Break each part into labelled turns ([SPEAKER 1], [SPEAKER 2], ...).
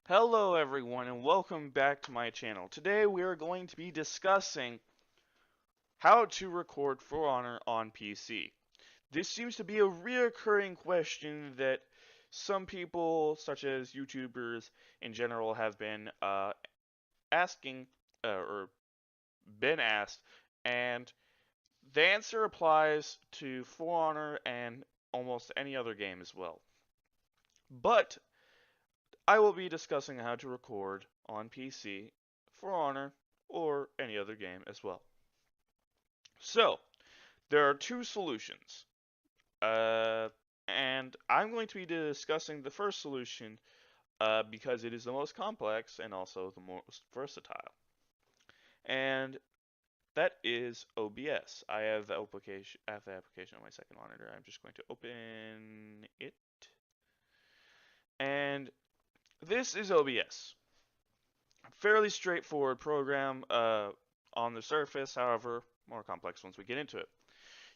[SPEAKER 1] Hello everyone and welcome back to my channel. Today we are going to be discussing how to record For Honor on PC. This seems to be a reoccurring question that some people, such as YouTubers in general, have been asking or been asked, and the answer applies to For Honor and almost any other game as well. But I will be discussing how to record on PC, For Honor, or any other game as well. So, there are two solutions, uh, and I'm going to be discussing the first solution because it is the most complex and also the most versatile, and that is OBS. I have the application on my second monitor. I'm just going to open it, and this is OBS. Fairly straightforward program on the surface, however, more complex once we get into it.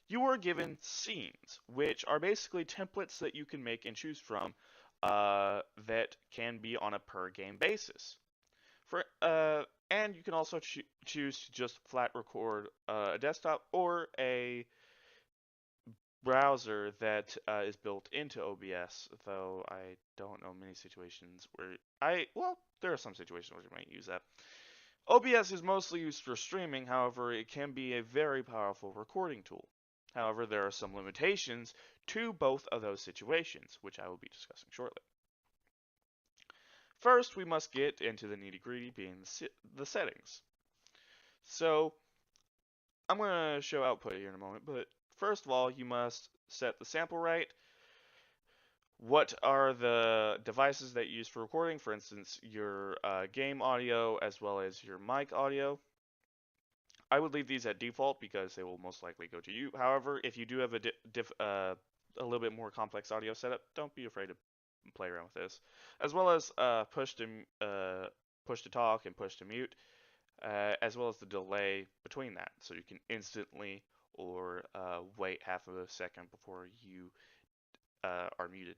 [SPEAKER 1] You are given scenes, which are basically templates that you can make and choose from that can be on a per game basis. And you can also choose to just flat record a desktop or a browser that is built into OBS, though I don't know many situations where there are some situations where you might use that. OBS is mostly used for streaming, however, it can be a very powerful recording tool. However, there are some limitations to both of those situations, which I will be discussing shortly. First, we must get into the nitty-gritty, being the settings. So, I'm going to show output here in a moment, but first of all, you must set the sample rate. What are the devices that you use for recording? For instance, your game audio as well as your mic audio. I would leave these at default because they will most likely go to you. However, if you do have a little bit more complex audio setup, don't be afraid to play around with this, as well as push to talk and push to mute, as well as the delay between that, so you can instantly or wait half of a second before you are muted.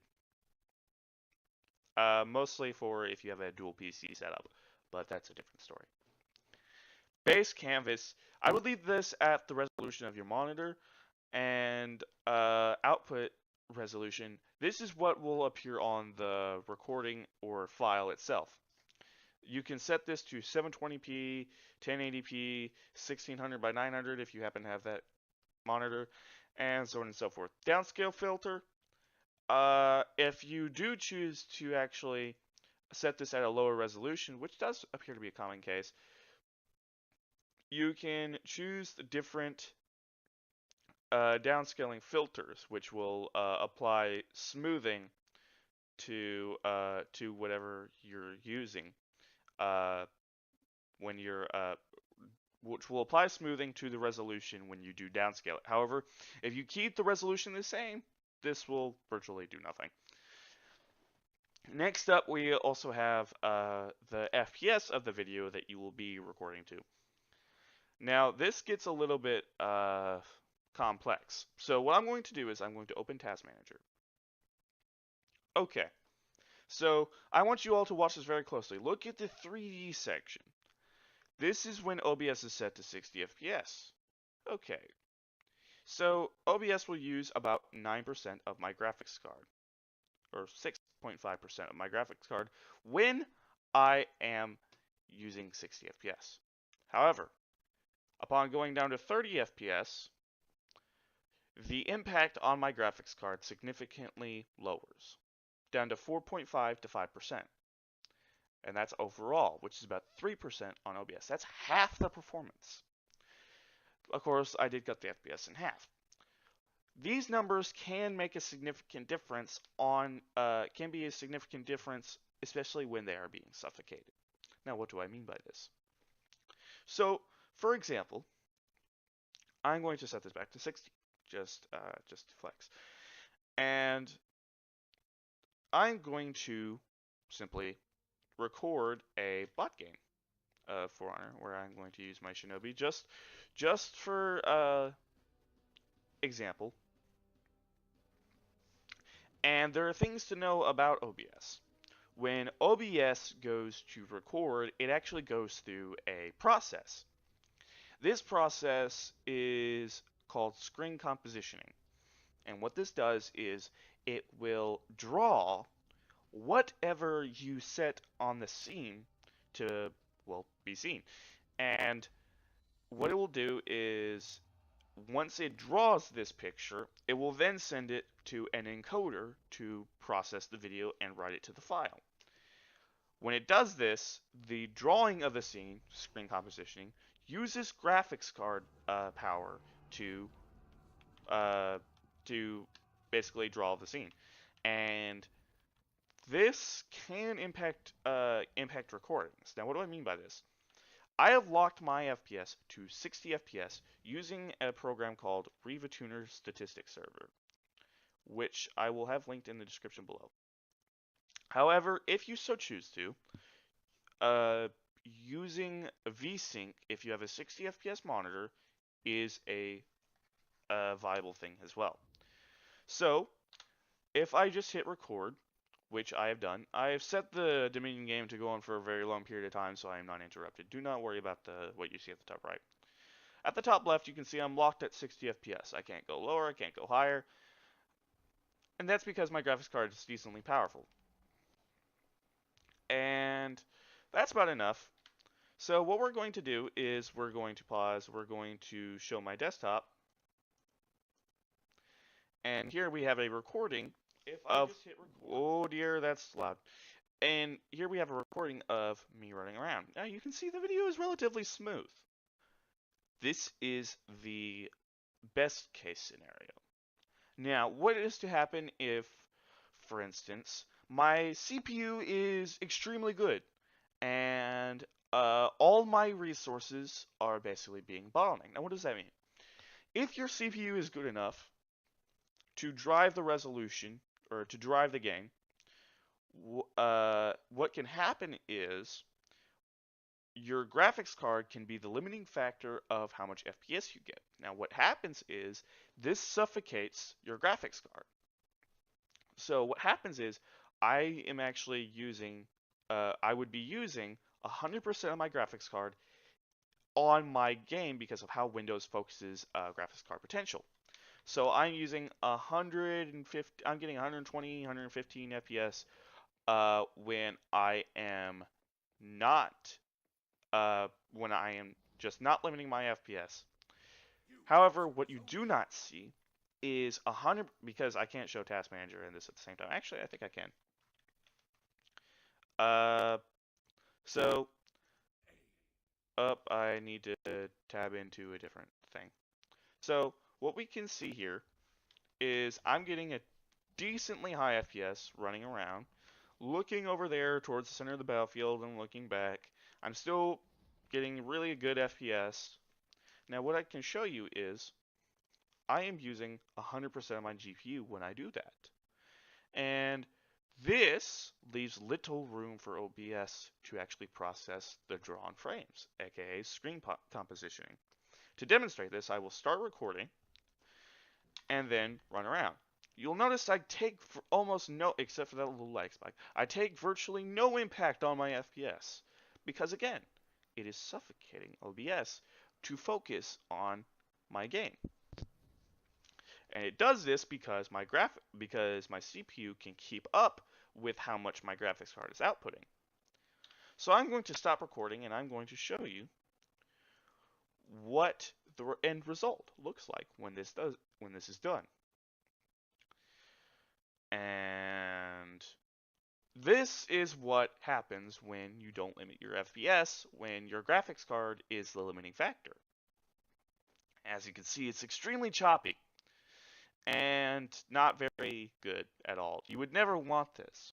[SPEAKER 1] Mostly for if you have a dual PC setup, but that's a different story. Base canvas, I would leave this at the resolution of your monitor, and output resolution. This is what will appear on the recording or file itself. You can set this to 720p, 1080p, 1600 by 900 if you happen to have that monitor, and so on and so forth. Downscale filter, if you do choose to actually set this at a lower resolution, which does appear to be a common case, you can choose the different downscaling filters, which will apply smoothing to whatever you're using when you're which will apply smoothing to the resolution when you do downscale it. However, if you keep the resolution the same, this will virtually do nothing. Next up, we also have the FPS of the video that you will be recording to. Now, this gets a little bit complex. So what I'm going to do is I'm going to open Task Manager. Okay, so I want you all to watch this very closely. Look at the 3D section. This is when OBS is set to 60 FPS. Okay, so OBS will use about 9% of my graphics card, or 6.5% of my graphics card, when I am using 60 FPS. However, upon going down to 30 FPS, the impact on my graphics card significantly lowers, down to 4.5 to 5%. And that's overall, which is about 3% on OBS. That's half the performance. Of course, I did cut the FPS in half. These numbers can make a significant difference can be a significant difference, especially when they are being suffocated. Now, what do I mean by this? So, for example, I'm going to set this back to 60, just to flex. And I'm going to simply record a bot game of For Honor where I'm going to use my Shinobi just for example. And there are things to know about OBS. when OBS goes to record, it actually goes through a process. This process is called screen compositioning. And what this does is it will draw whatever you set on the scene to, well, be seen. And what it will do is once it draws this picture, it will then send it to an encoder to process the video and write it to the file. When it does this, the drawing of the scene, screen compositioning, uses graphics card power to uh, to basically draw the scene, and this can impact recordings. Now, what do I mean by this? I have locked my FPS to 60 FPS using a program called Tuner Statistics Server, which I will have linked in the description below. However, if you so choose to, using VSync, if you have a 60 FPS monitor, is a viable thing as well. So, if I just hit record, which I have done, I have set the Dominion game to go on for a very long period of time, so I am not interrupted. Do not worry about what you see at the top right. At the top left, you can see I'm locked at 60 FPS. I can't go lower, I can't go higher, and that's because my graphics card is decently powerful. And that's about enough. So what we're going to do is we're going to pause, we're going to show my desktop, and here we have a recording of, oh dear, that's loud. And here we have a recording of me running around. Now you can see the video is relatively smooth. This is the best case scenario. Now, what is to happen if, for instance, my CPU is extremely good and all my resources are basically being bottlenecked? Now, what does that mean? If your CPU is good enough to drive the resolution or to drive the game, what can happen is your graphics card can be the limiting factor of how much FPS you get. Now, what happens is this suffocates your graphics card. So what happens is I am actually using, I would be using 100% of my graphics card on my game because of how Windows focuses graphics card potential. So I'm using 150, I'm getting 120, 115 FPS when I am not when I am just not limiting my FPS. However, what you do not see is 100, because I can't show Task Manager and this at the same time. Actually, I think I can. So up, I need to tab into a different thing. So what we can see here is I'm getting a decently high FPS running around, looking over there towards the center of the battlefield and looking back. I'm still getting really good FPS. Now what I can show you is I am using 100% of my GPU when I do that. And this leaves little room for OBS to actually process the drawn frames, aka screen compositioning. To demonstrate this, I will start recording and then run around. You'll notice I take almost no, except for that little lag spike, I take virtually no impact on my FPS. Because again, it is suffocating OBS to focus on my game. And it does this because my CPU can keep up with how much my graphics card is outputting. So I'm going to stop recording and I'm going to show you what the end result looks like when this is done. And this is what happens when you don't limit your FPS, when your graphics card is the limiting factor. As you can see, it's extremely choppy and not very good at all. You would never want this.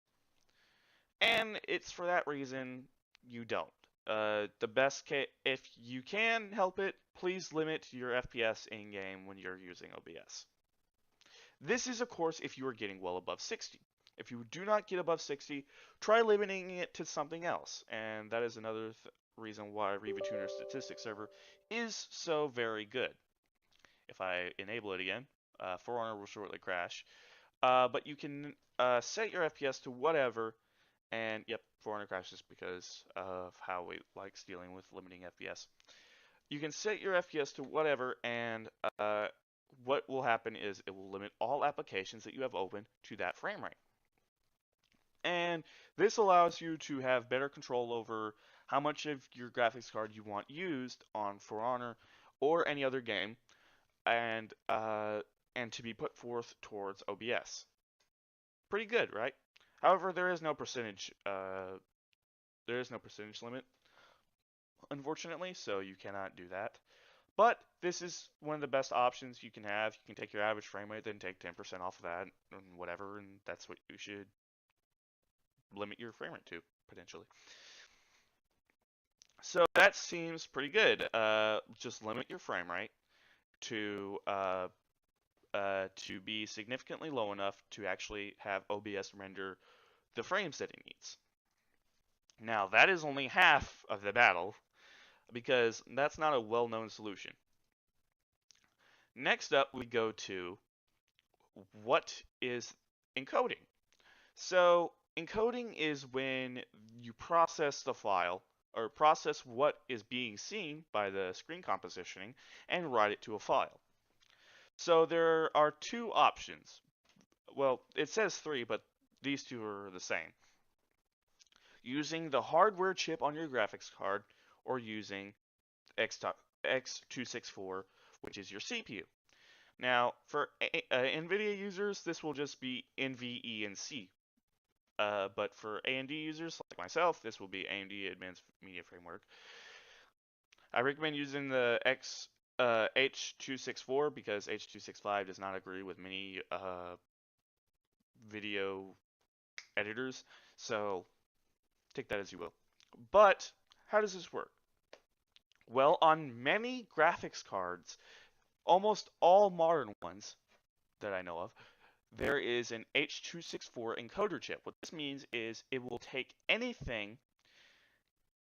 [SPEAKER 1] And it's for that reason you don't. The best case, if you can help it, please limit your FPS in-game when you're using OBS. This is, of course, if you are getting well above 60. If you do not get above 60, try limiting it to something else. And that is another reason why Tuner Statistics Server is so very good. If I enable it again, For Honor will shortly crash. But you can set your FPS to whatever, And yep, 400 crashes because of how it likes dealing with limiting FPS. You can set your FPS to whatever, and what will happen is it will limit all applications that you have open to that frame rate. And this allows you to have better control over how much of your graphics card you want used on For Honor or any other game, and to be put forth towards OBS. Pretty good, right? However, there is no percentage limit, unfortunately, so you cannot do that. But this is one of the best options you can have. You can take your average frame rate, then take 10% off of that, and whatever, and that's what you should limit your frame rate to, potentially. So that seems pretty good. Just limit your frame rate to to be significantly low enough to actually have OBS render the frames that it needs. Now, that is only half of the battle, because that's not a well-known solution. Next up, we go to what is encoding. So, encoding is when you process the file, or process what is being seen by the screen compositioning, and write it to a file. So there are two options. Well, it says three, but these two are the same. Using the hardware chip on your graphics card, or using X264, which is your CPU. Now, for NVIDIA users, this will just be NVE and C. But for AMD users like myself, this will be AMD Advanced Media Framework. I recommend using the H264 because H265 does not agree with many video editors, so take that as you will. But how does this work? Well, on many graphics cards, almost all modern ones that I know of, there is an H264 encoder chip. What this means is it will take anything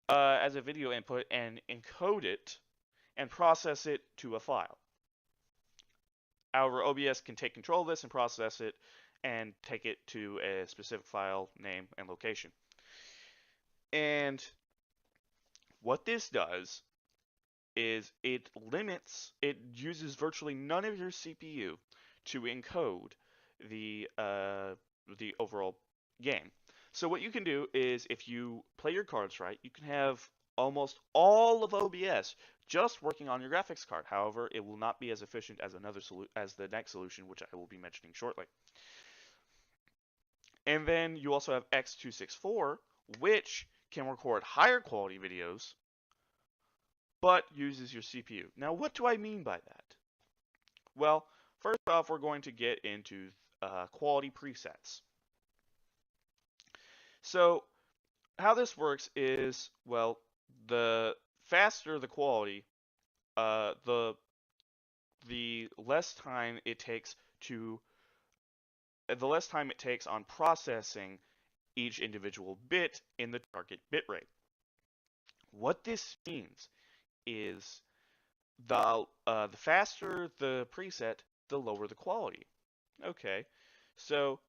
[SPEAKER 1] as a video input and encode it and process it to a file. However, OBS can take control of this and process it and take it to a specific file name and location. And what this does is it uses virtually none of your CPU to encode the overall game. So what you can do is, if you play your cards right, you can have almost all of OBS just working on your graphics card. However, it will not be as efficient as as the next solution, which I will be mentioning shortly. And then you also have X264, which can record higher quality videos, but uses your CPU. Now, what do I mean by that? Well, first off, we're going to get into quality presets. So, how this works is, well, the faster the quality, the less time it takes on processing each individual bit in the target bitrate. What this means is the faster the preset, the lower the quality. Okay, so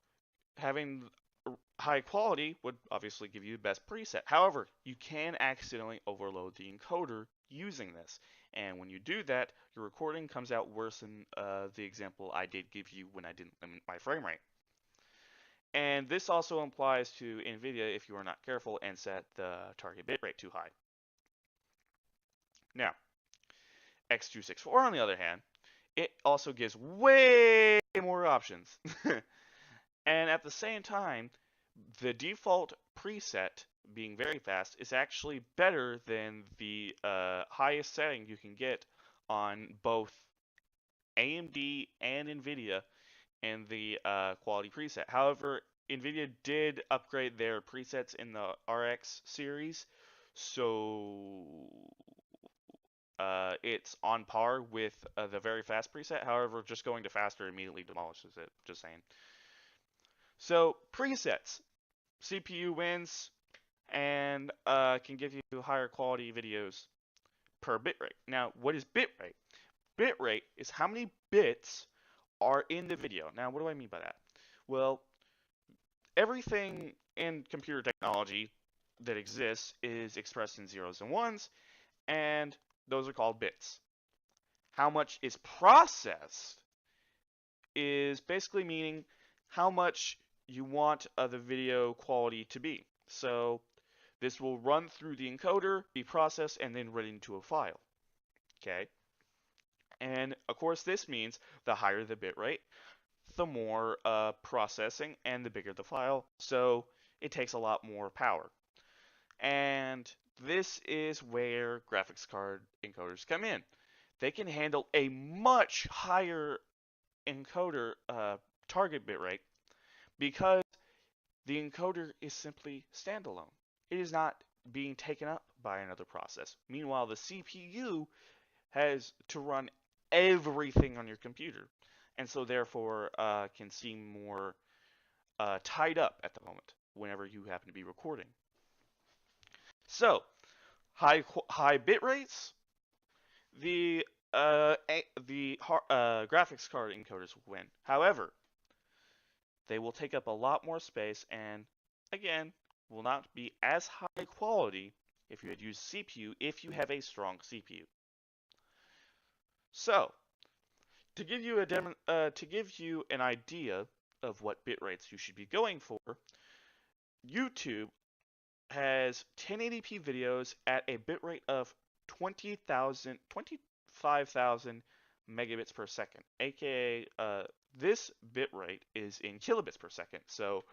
[SPEAKER 1] having high quality would obviously give you the best preset. However, you can accidentally overload the encoder using this. And when you do that, your recording comes out worse than the example I did give you when I didn't limit my frame rate. And this also applies to NVIDIA if you are not careful and set the target bitrate too high. Now, X264 on the other hand, it also gives way more options. And at the same time, the default preset, being very fast, is actually better than the highest setting you can get on both AMD and NVIDIA in the quality preset. However, NVIDIA did upgrade their presets in the RX series, so it's on par with the very fast preset. However, just going to faster immediately demolishes it. Just saying. So presets, CPU wins and can give you higher quality videos per bitrate. Now, what is bitrate? Bitrate is how many bits are in the video. Now, what do I mean by that? Well, everything in computer technology that exists is expressed in zeros and ones, and those are called bits. How much is processed is basically meaning how much you want the video quality to be. So this will run through the encoder, be processed, and then written into a file. Okay? And of course, this means the higher the bit rate, the more processing and the bigger the file. So it takes a lot more power. And this is where graphics card encoders come in. They can handle a much higher encoder target bit rate because the encoder is simply standalone. It is not being taken up by another process. Meanwhile, the CPU has to run everything on your computer, and so therefore can seem more tied up at the moment whenever you happen to be recording. So high bit rates, the graphics card encoders will win. However, they will take up a lot more space and, again, will not be as high quality if you had used CPU if you have a strong CPU. So, to give you an idea of what bit rates you should be going for, YouTube has 1080p videos at a bitrate of 25,000 megabits per second, aka this bitrate is in kilobits per second. So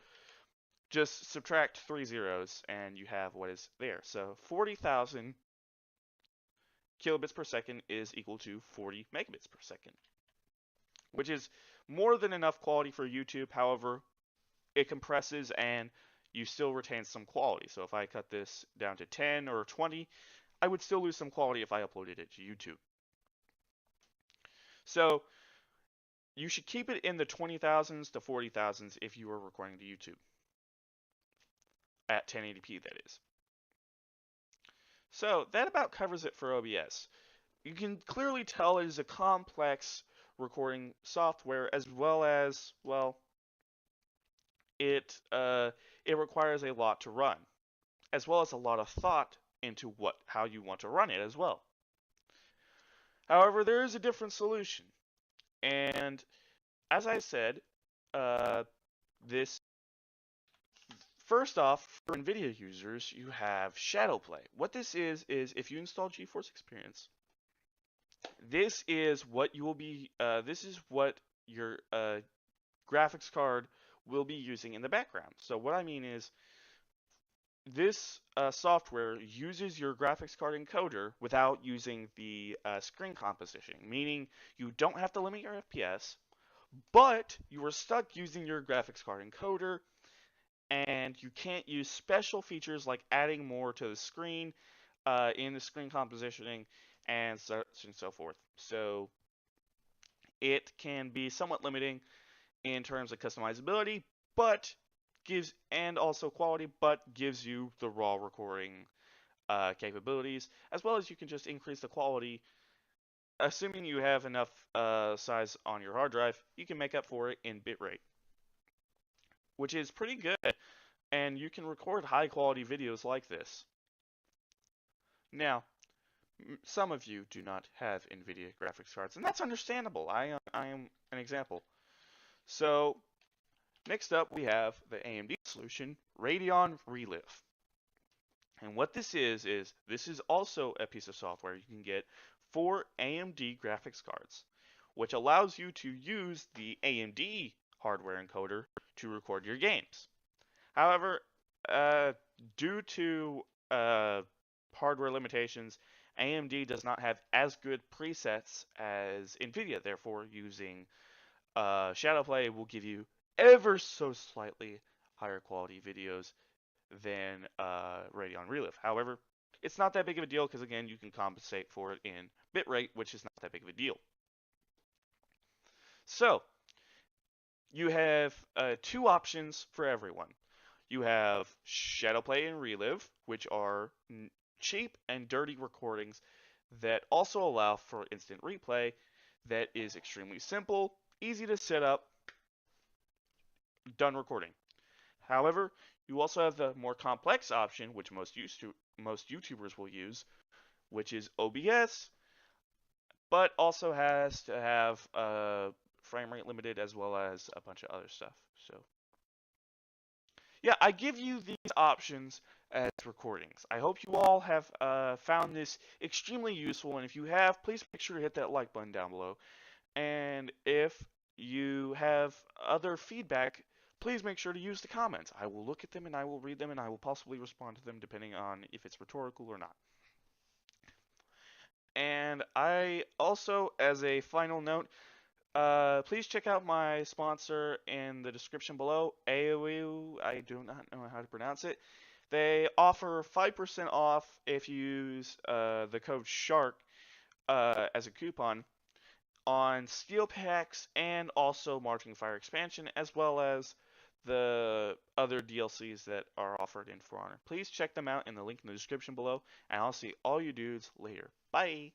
[SPEAKER 1] just subtract 3 zeros and you have what is there. So 40,000 kilobits per second is equal to 40 megabits per second, which is more than enough quality for YouTube. However, it compresses and you still retain some quality. So if I cut this down to 10 or 20, I would still lose some quality if I uploaded it to YouTube. So you should keep it in the 20,000s to 40,000s if you are recording to YouTube. At 1080p, that is. So that about covers it for OBS. You can clearly tell it is a complex recording software, as well as, well, it requires a lot to run, as well as a lot of thought into how you want to run it as well. However, there is a different solution, and as I said, this first off, for NVIDIA users, you have Shadowplay. What this is if you install GeForce Experience, this is what you will be. This is what your graphics card will be using in the background. So what I mean is, this software uses your graphics card encoder without using the screen composition, meaning you don't have to limit your FPS, but you are stuck using your graphics card encoder, and you can't use special features like adding more to the screen in the screen compositioning and so forth. So it can be somewhat limiting in terms of customizability, but also quality, but gives you the raw recording capabilities, as well as you can just increase the quality. Assuming you have enough size on your hard drive, you can make up for it in bitrate, which is pretty good, and you can record high quality videos like this. Now, some of you do not have NVIDIA graphics cards, and that's understandable. I am an example. So, next up we have the AMD solution, Radeon Relive. And what this is this is also a piece of software you can get for AMD graphics cards, which allows you to use the AMD hardware encoder to record your games. However, due to hardware limitations, AMD does not have as good presets as NVIDIA. Therefore, using Shadowplay will give you ever so slightly higher quality videos than Radeon Relive. However, it's not that big of a deal because, again, you can compensate for it in bitrate, which is not that big of a deal. So, you have two options for everyone. You have Shadowplay and Relive, which are cheap and dirty recordings that also allow for instant replay that is extremely simple, easy to set up, done recording. However, you also have the more complex option, which most YouTubers will use, which is OBS, but also has to have frame rate limited as well as a bunch of other stuff. So yeah, I give you these options as recordings. I hope you all have found this extremely useful, and if you have, please make sure to hit that like button down below. And if you have other feedback, please make sure to use the comments. I will look at them and I will read them and I will possibly respond to them depending on if it's rhetorical or not. And I also, as a final note, please check out my sponsor in the description below, AOU. I do not know how to pronounce it. They offer 5% off if you use the code SHARK as a coupon on steel packs and also Marching Fire expansion, as well as the other DLCs that are offered in For Honor. Please check them out in the link in the description below, and I'll see all you dudes later. Bye!